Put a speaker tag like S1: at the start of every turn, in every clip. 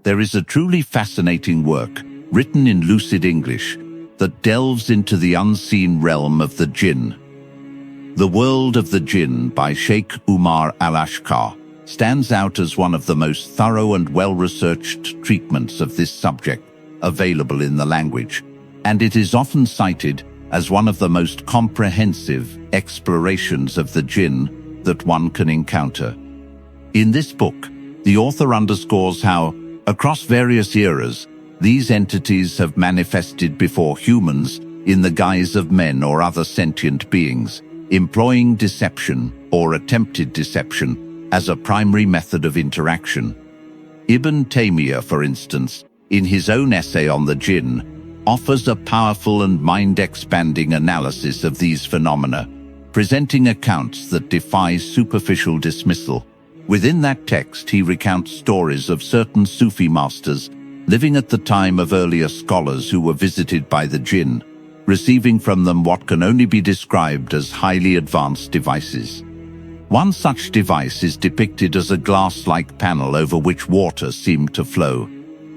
S1: there is a truly fascinating work, written in lucid English, that delves into the unseen realm of the Jinn. The World of the Jinn by Sheikh Umar al-Ashqar stands out as one of the most thorough and well-researched treatments of this subject available in the language, and it is often cited as one of the most comprehensive explorations of the Jinn that one can encounter. In this book, the author underscores how, across various eras, these entities have manifested before humans in the guise of men or other sentient beings, employing deception or attempted deception as a primary method of interaction. Ibn Taymiyyah, for instance, in his own essay on the Jinn, offers a powerful and mind-expanding analysis of these phenomena, presenting accounts that defy superficial dismissal. Within that text, he recounts stories of certain Sufi masters living at the time of earlier scholars who were visited by the Jinn, receiving from them what can only be described as highly advanced devices. One such device is depicted as a glass-like panel over which water seemed to flow,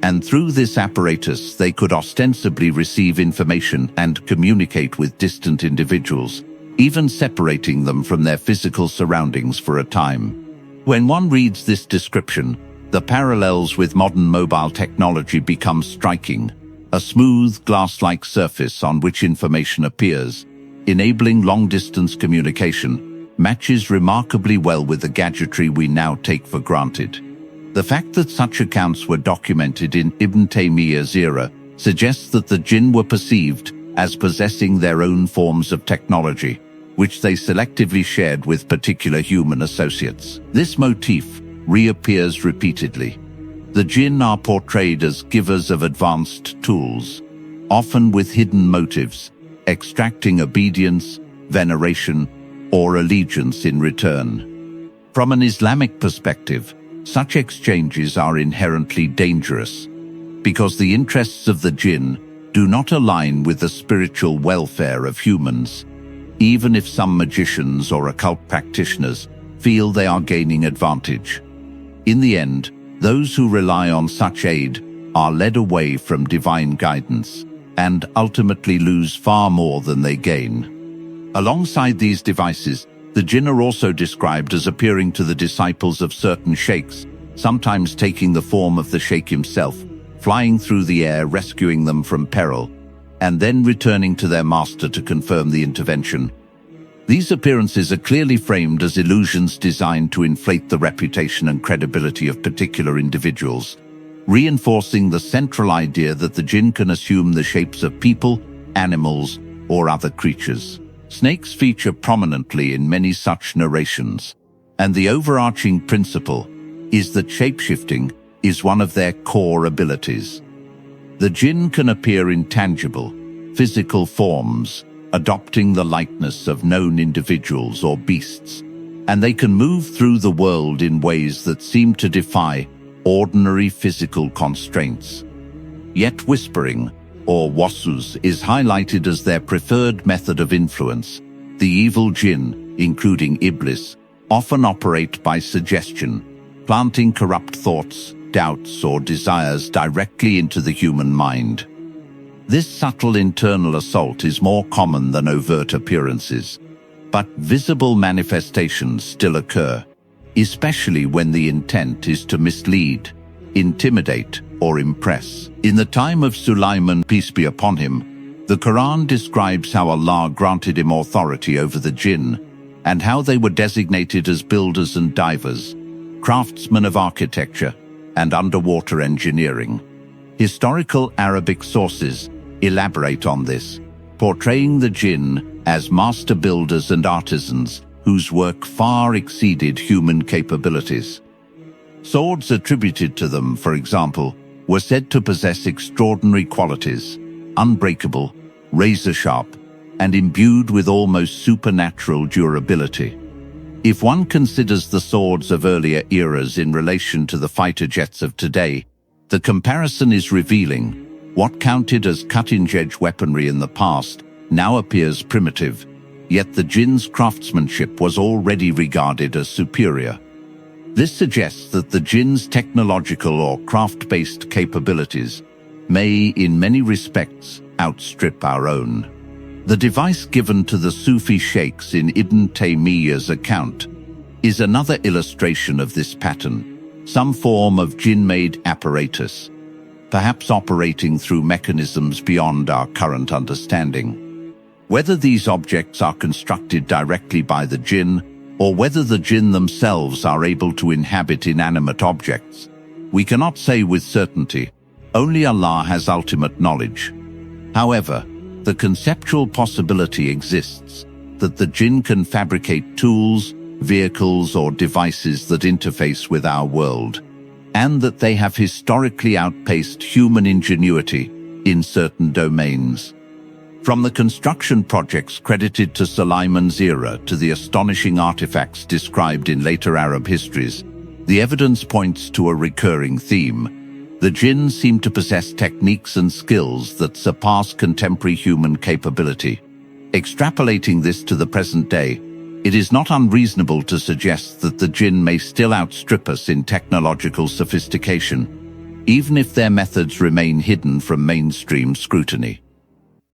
S1: and through this apparatus they could ostensibly receive information and communicate with distant individuals, even separating them from their physical surroundings for a time. When one reads this description, the parallels with modern mobile technology become striking. A smooth, glass-like surface on which information appears, enabling long-distance communication, matches remarkably well with the gadgetry we now take for granted. The fact that such accounts were documented in Ibn Taymiyyah's era suggests that the Jinn were perceived as possessing their own forms of technology, which they selectively shared with particular human associates. This motif reappears repeatedly. The Jinn are portrayed as givers of advanced tools, often with hidden motives, extracting obedience, veneration, or allegiance in return. From an Islamic perspective, such exchanges are inherently dangerous, because the interests of the Jinn do not align with the spiritual welfare of humans, even if some magicians or occult practitioners feel they are gaining advantage. In the end, those who rely on such aid are led away from divine guidance and ultimately lose far more than they gain. Alongside these devices, the Jinn are also described as appearing to the disciples of certain sheikhs, sometimes taking the form of the sheikh himself, flying through the air, rescuing them from peril, and then returning to their master to confirm the intervention. These appearances are clearly framed as illusions designed to inflate the reputation and credibility of particular individuals, reinforcing the central idea that the Jinn can assume the shapes of people, animals, or other creatures. Snakes feature prominently in many such narrations, and the overarching principle is that shapeshifting is one of their core abilities. The Jinn can appear in tangible, physical forms, adopting the likeness of known individuals or beasts, and they can move through the world in ways that seem to defy ordinary physical constraints. Yet whispering, or wasus, is highlighted as their preferred method of influence. The evil Jinn, including Iblis, often operate by suggestion, planting corrupt thoughts, doubts, or desires directly into the human mind. This subtle internal assault is more common than overt appearances, but visible manifestations still occur, especially when the intent is to mislead, intimidate, or impress. In the time of Sulaiman, peace be upon him, the Quran describes how Allah granted him authority over the Jinn, and how they were designated as builders and divers, craftsmen of architecture, and underwater engineering. Historical Arabic sources elaborate on this, portraying the Jinn as master builders and artisans whose work far exceeded human capabilities. Swords attributed to them, for example, were said to possess extraordinary qualities, unbreakable, razor-sharp, and imbued with almost supernatural durability. If one considers the swords of earlier eras in relation to the fighter jets of today, the comparison is revealing. What counted as cutting-edge weaponry in the past now appears primitive, yet the Jinn's craftsmanship was already regarded as superior. This suggests that the Jinn's technological or craft-based capabilities may, in many respects, outstrip our own. The device given to the Sufi sheikhs in Ibn Taymiyyah's account is another illustration of this pattern, some form of jinn-made apparatus, perhaps operating through mechanisms beyond our current understanding. Whether these objects are constructed directly by the jinn, or whether the jinn themselves are able to inhabit inanimate objects, we cannot say with certainty. Only Allah has ultimate knowledge. However, the conceptual possibility exists that the jinn can fabricate tools, vehicles, or devices that interface with our world, and that they have historically outpaced human ingenuity in certain domains. From the construction projects credited to Suleiman's era to the astonishing artifacts described in later Arab histories, the evidence points to a recurring theme. The jinn seem to possess techniques and skills that surpass contemporary human capability. Extrapolating this to the present day, it is not unreasonable to suggest that the jinn may still outstrip us in technological sophistication, even if their methods remain hidden from mainstream scrutiny.